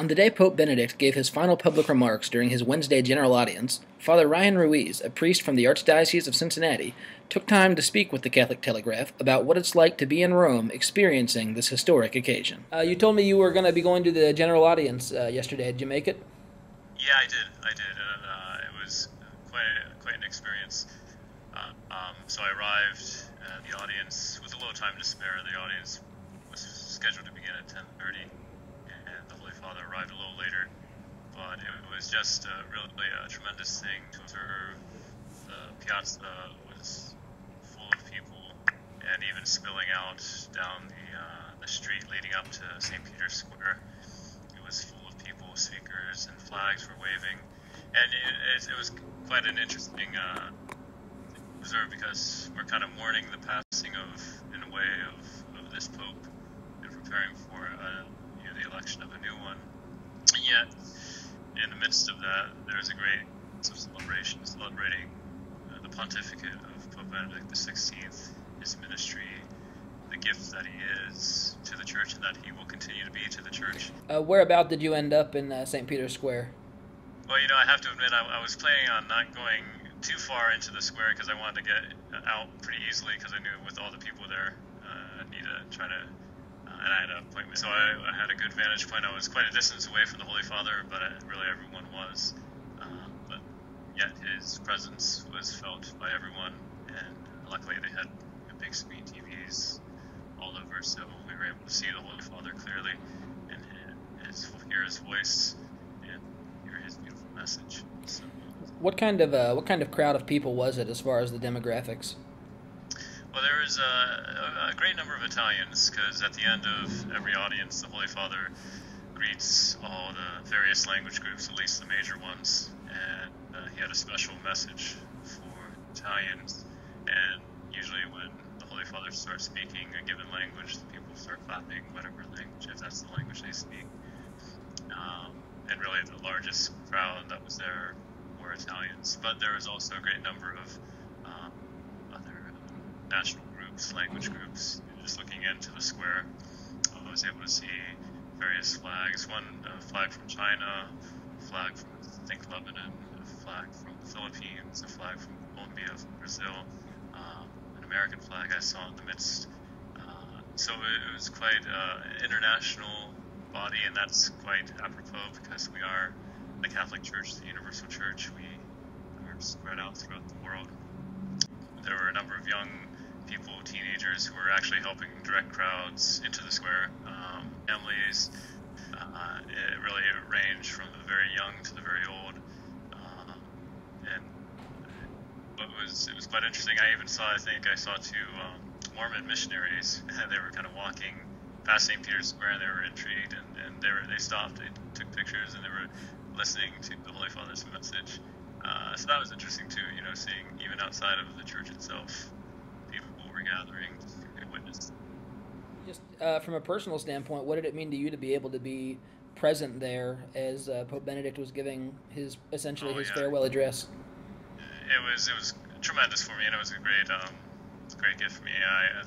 On the day Pope Benedict gave his final public remarks during his Wednesday general audience, Father Ruiz, a priest from the Archdiocese of Cincinnati, took time to speak with the Catholic Telegraph about what it's like to be in Rome experiencing this historic occasion. You told me you were going to be going to the general audience yesterday. Did you make it? Yeah, I did, and it was quite an experience. So I arrived at the audience with a little time to spare. The audience was scheduled to begin at 10:30, and the Holy Father arrived a little later. But it was just really a tremendous thing to observe. The piazza was full of people, and even spilling out down the street leading up to St. Peter's Square. It was full of people, speakers, and flags were waving. And it was quite an interesting observe, because we're kind of mourning the passing of, in a way, of this Pope and preparing for the election of a new one. And yet, in the midst of that, there's a great celebration celebrating the pontificate of Pope Benedict XVI, his ministry, the gift that he is to the Church and that he will continue to be to the Church. Whereabout did you end up in St. Peter's Square? Well, I have to admit, I was planning on not going too far into the square because I wanted to get out pretty easily, because I knew with all the people there, I'd need to try to, and I had an appointment. So I had a good vantage point. I was quite a distance away from the Holy Father, but really everyone was. But yet his presence was felt by everyone, and luckily they had big screen TVs all over, so we were able to see the Holy Father clearly and hear his voice and hear his beautiful message. So, What kind of crowd of people was it as far as the demographics? well, there was a great number of Italians, because at the end of every audience, the Holy Father greets all the various language groups, at least the major ones, and he had a special message for Italians. And usually when the Holy Father starts speaking a given language, the people start clapping, whatever language, if that's the language they speak. And really the largest crowd that was there were Italians, but there was also a great number of other national groups, language groups. Just looking into the square, I was able to see various flags. One flag from China, a flag from, I think, Lebanon, a flag from the Philippines, a flag from Colombia, from Brazil, an American flag I saw in the midst. So it was quite an international body, and that's quite apropos, because we are the Catholic Church, the Universal Church. We are spread out throughout the world. There were a number of young people, teenagers, who were actually helping direct crowds into the square, families. It really ranged from the very young to the very old. And it was quite interesting. I saw two Mormon missionaries, and they were kind of walking past St. Peter's Square, and they were intrigued, and they stopped, they took pictures, and they were listening to the Holy Father's message. So that was interesting too, seeing even outside of the church itself, people were gathering to witness. Just from a personal standpoint, what did it mean to you to be able to be present there as Pope Benedict was giving his farewell address? It was tremendous for me, and it was a great gift for me. I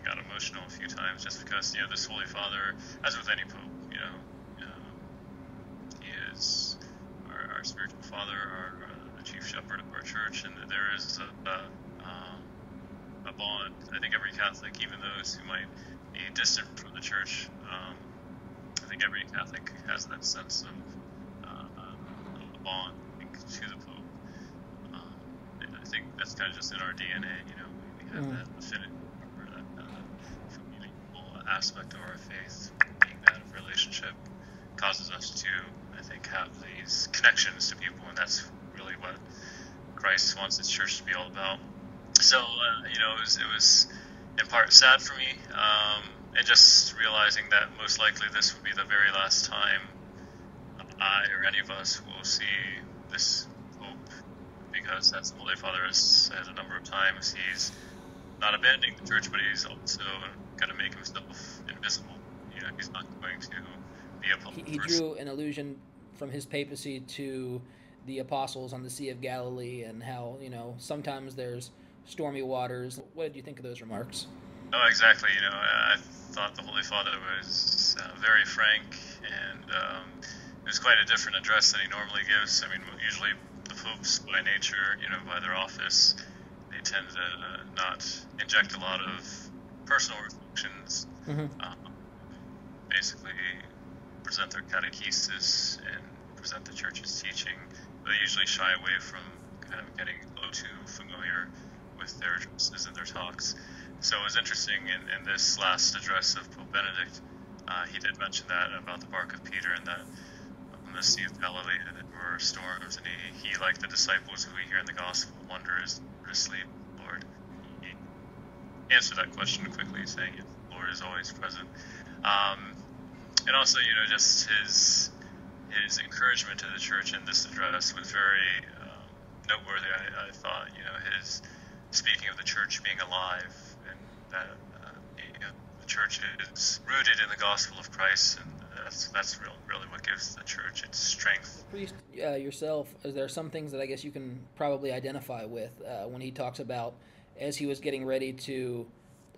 got emotional a few times, just because this Holy Father, as with any Pope, he is our spiritual father, the chief shepherd of our church, and there is a bond. I think every Catholic, even those who might be distant from the church, I think every Catholic has that sense of a bond to the Pope. I think that's kind of just in our DNA. We have that affinity, or that communal aspect of our faith, being that of relationship, causes us to, I think, have these connections to people, and that's really what Christ wants his church to be all about. So, it was in part sad for me, and just realizing that most likely this would be the very last time I or any of us will see this Pope, because, as the Holy Father has said a number of times, he's not abandoning the church, but he's also going to make himself invisible. He's not going to be a public person. He drew an allusion from his papacy to the apostles on the Sea of Galilee, and how, sometimes there's stormy waters. What did you think of those remarks? Oh, exactly. I thought the Holy Father was very frank and it was quite a different address than he normally gives. I mean, usually the popes, by nature, by their office, they tend to not inject a lot of personal reflections. Basically present their catechesis and present the church's teaching. They usually shy away from kind of getting too familiar with their addresses and their talks. So it was interesting in this last address of Pope Benedict, he did mention that about the bark of Peter, and that on the Sea of Galilee there were storms, and he like the disciples who we hear in the Gospel, wonder is asleep, Lord. He answered that question quickly, saying, the Lord is always present. And also, just his encouragement to the church in this address was very noteworthy. I thought, his speaking of the church being alive, and that the church is rooted in the gospel of Christ, and that's really what gives the church its strength. Priest, yourself, is there some things that I guess you can probably identify with when he talks about, as he was getting ready to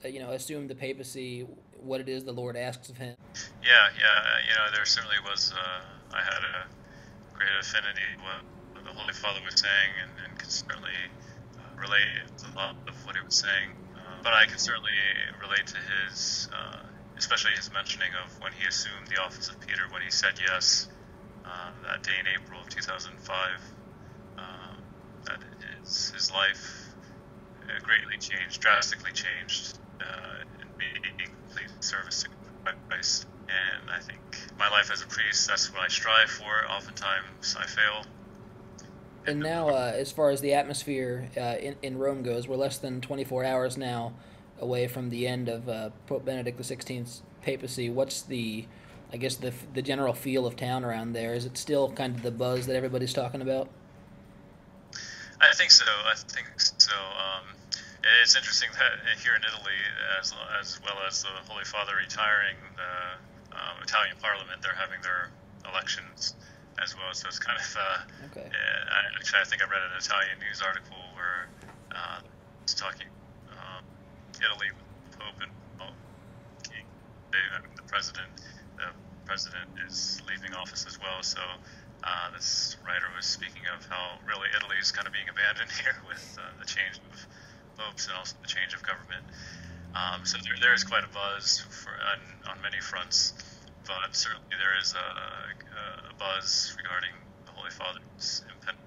assume the papacy, what it is the Lord asks of him? Yeah, there certainly was, I had a great affinity with what the Holy Father was saying, and could certainly relate to a lot of what he was saying. But I can certainly relate to his, especially his mentioning of when he assumed the office of Peter, when he said yes, that day in April of 2005, that his life greatly changed, drastically changed, in being complete service to Christ. And I think my life as a priest, that's what I strive for. Oftentimes I fail. And now, as far as the atmosphere in Rome goes, we're less than 24 hours now away from the end of Pope Benedict XVI's papacy. What's the general feel of town around there? Is it still kind of the buzz that everybody's talking about? I think so. It's interesting that here in Italy, as well as the Holy Father retiring, the Italian Parliament, they're having their elections as well. So it's kind of okay. I think I read an Italian news article where it's talking Italy with the Pope and King. The president is leaving office as well. So this writer was speaking of how really Italy is kind of being abandoned here with the change of popes and also the change of government. So there is quite a buzz on many fronts, but certainly there is a buzz regarding the Holy Father's impending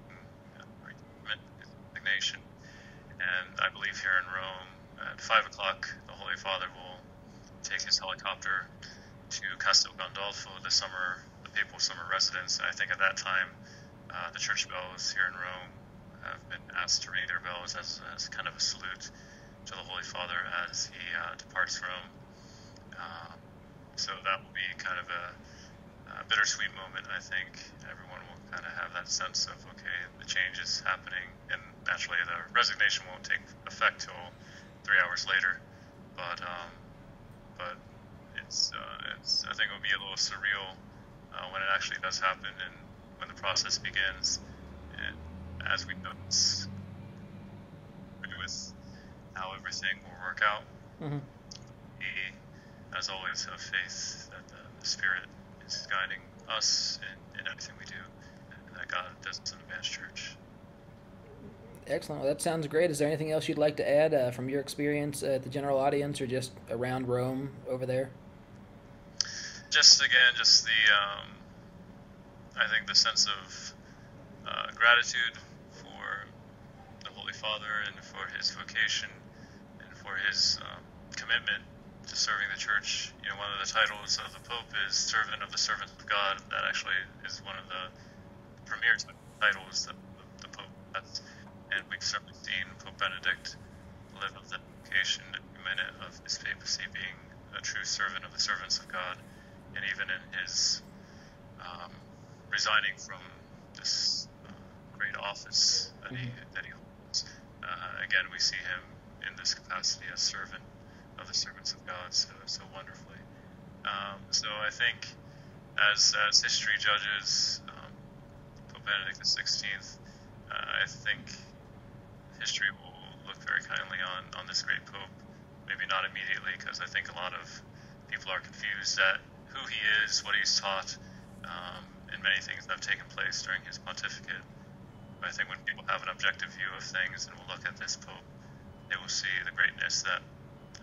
resignation. And I believe here in Rome at 5 o'clock, the Holy Father will take his helicopter to Castel Gandolfo, the papal summer residence. And I think at that time, the church bells here in Rome have been asked to ring their bells as kind of a salute to the Holy Father as he departs Rome. So that will be kind of a bittersweet moment. I think everyone will kind of have that sense of, okay, the change is happening, and naturally the resignation won't take effect till 3 hours later. But it's I think it will be a little surreal when it actually does happen and when the process begins. And as we know, with how everything will work out, we, as always, have faith that the Spirit is guiding us in everything we do, and that God doesn't advance church. Excellent. Well, that sounds great. Is there anything else you'd like to add from your experience at the general audience or just around Rome over there? Just the I think the sense of gratitude for the Holy Father and for his vocation and for his commitment to serving the church. One of the titles of the Pope is Servant of the Servants of God. That actually is one of the premier titles that the Pope has. And we've certainly seen Pope Benedict live up that vocation every minute of his papacy, being a true servant of the servants of God. And even in his resigning from this great office that he holds, again, we see him in this capacity as servant of the servants of God so wonderfully. So I think as history judges Pope Benedict XVI, I think history will look very kindly on this great Pope. Maybe not immediately, because I think a lot of people are confused at who he is, what he's taught, in many things that have taken place during his pontificate. But I think when people have an objective view of things and will look at this Pope, they will see the greatness that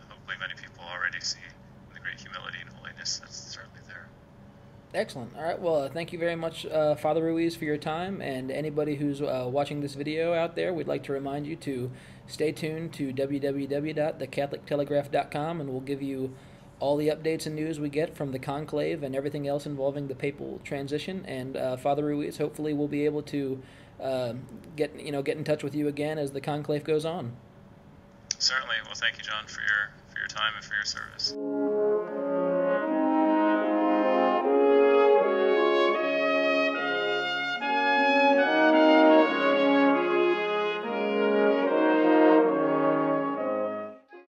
hopefully many people already see, and the great humility and holiness that's certainly there. Excellent. All right. Well, thank you very much, Father Ruiz, for your time. And anybody who's watching this video out there, we'd like to remind you to stay tuned to www.thecatholictelegraph.com, and we'll give you all the updates and news we get from the conclave and everything else involving the papal transition. And Father Ruiz, hopefully, we'll be able to get in touch with you again as the conclave goes on. Certainly. Well, thank you, John, for your time and for your service.